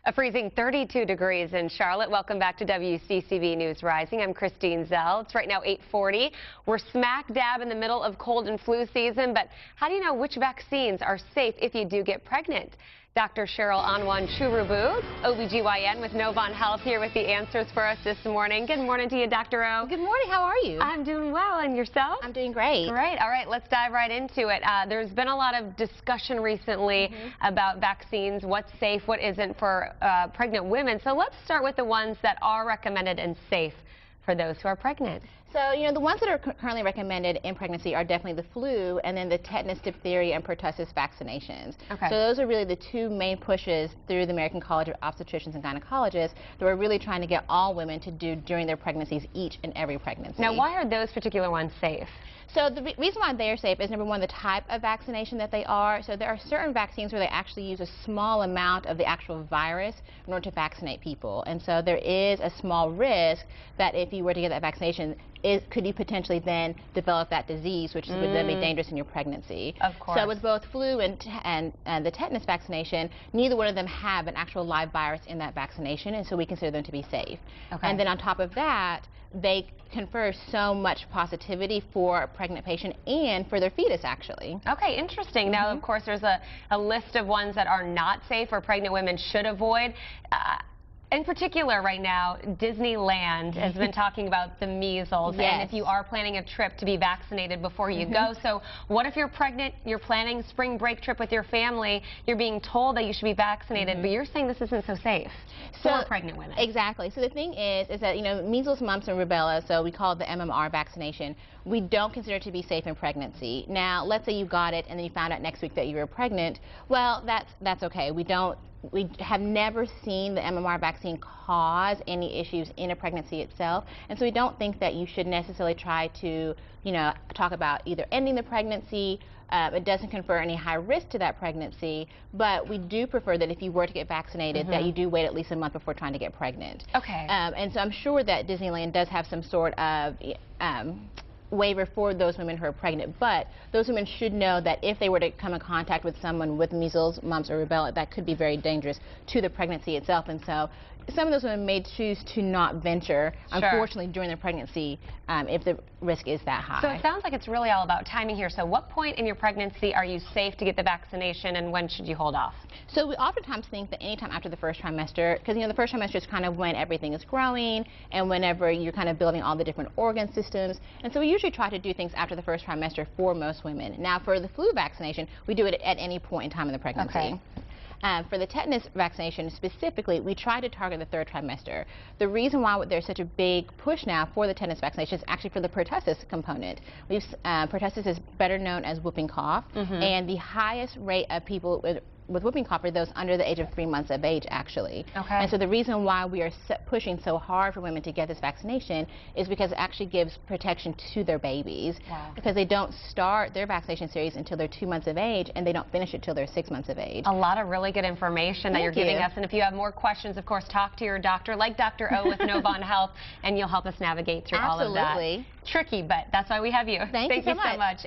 A freezing 32 degrees in Charlotte. Welcome back to WCCV News Rising. I'm Christine Zell. It's right now 8:40. We're smack dab in the middle of cold and flu season, but how do you know which vaccines are safe if you do get pregnant? Dr. Cheryl Anwan Churubu, OBGYN with Novant Health, here with the answers for us this morning. Good morning to you, Dr. O. Good morning. How are you? I'm doing well. And yourself? I'm doing great. Great. All right, let's dive right into it. There's been a lot of discussion recently about vaccines, what's safe, what isn't for pregnant women. So let's start with the ones that are recommended and safe for those who are pregnant. So, the ones that are currently recommended in pregnancy are definitely the flu and then the tetanus, diphtheria, and pertussis vaccinations. Okay. So those are really the two main pushes through the American College of Obstetricians and Gynecologists that we're really trying to get all women to do during their pregnancies, each and every pregnancy. Now, why are those particular ones safe? So the reason why they are safe is, number one, the type of vaccination that they are. So there are certain vaccines where they actually use a small amount of the actual virus in order to vaccinate people. And so there is a small risk that if you were to get that vaccination, could you potentially then develop that disease, which would then be dangerous in your pregnancy. Of course. So with both flu and the tetanus vaccination, neither one of them have an actual live virus in that vaccination, and so we consider them to be safe. Okay. And then on top of that, they confer so much positivity for a pregnant patient and for their fetus, actually. Okay, interesting. Now, of course, there's a list of ones that are not safe or pregnant women should avoid. In particular, right now, Disneyland has been talking about the measles, and if you are planning a trip, to be vaccinated before you go. So what if you're pregnant, you're planning a spring break trip with your family, you're being told that you should be vaccinated, but you're saying this isn't so safe for pregnant women? Exactly. So the thing is that, measles, mumps, and rubella, so we call it the MMR vaccination, we don't consider it to be safe in pregnancy. Now, let's say you got it and then you found out next week that you were pregnant. Well, that's okay. We have never seen the MMR vaccine cause any issues in a pregnancy itself, and so we don't think that you should necessarily try to, talk about either ending the pregnancy. It doesn't confer any high risk to that pregnancy, but we do prefer that if you were to get vaccinated, that you do wait at least a month before trying to get pregnant. Okay. And so I'm sure that Disneyland does have some sort of waiver for those women who are pregnant, but those women should know that if they were to come in contact with someone with measles, mumps, or rubella, that could be very dangerous to the pregnancy itself. And so some of those women may choose to not venture, unfortunately, during their pregnancy if the risk is that high. So it sounds like it's really all about timing here. So what point in your pregnancy are you safe to get the vaccination, and when should you hold off? So we oftentimes think that anytime after the first trimester, because the first trimester is kind of when everything is growing and whenever you're kind of building all the different organ systems. And so we usually try to do things after the first trimester for most women. Now, for the flu vaccination, we do it at any point in time in the pregnancy. Okay. For the tetanus vaccination specifically, we try to target the third trimester. The reason why there's such a big push now for the tetanus vaccination is actually for the pertussis component. Pertussis is better known as whooping cough, and the highest rate of people with whooping cough are those under the age of 3 months of age, actually. Okay. And so the reason why we are pushing so hard for women to get this vaccination is because it actually gives protection to their babies. Wow. Because they don't start their vaccination series until they're 2 months of age, and they don't finish it till they're 6 months of age. A lot of really good information that you're giving us. And if you have more questions, of course, talk to your doctor, like Dr. O with Novant Health, and you'll help us navigate through all of that. Absolutely. Tricky, but that's why we have you. Thank you so much.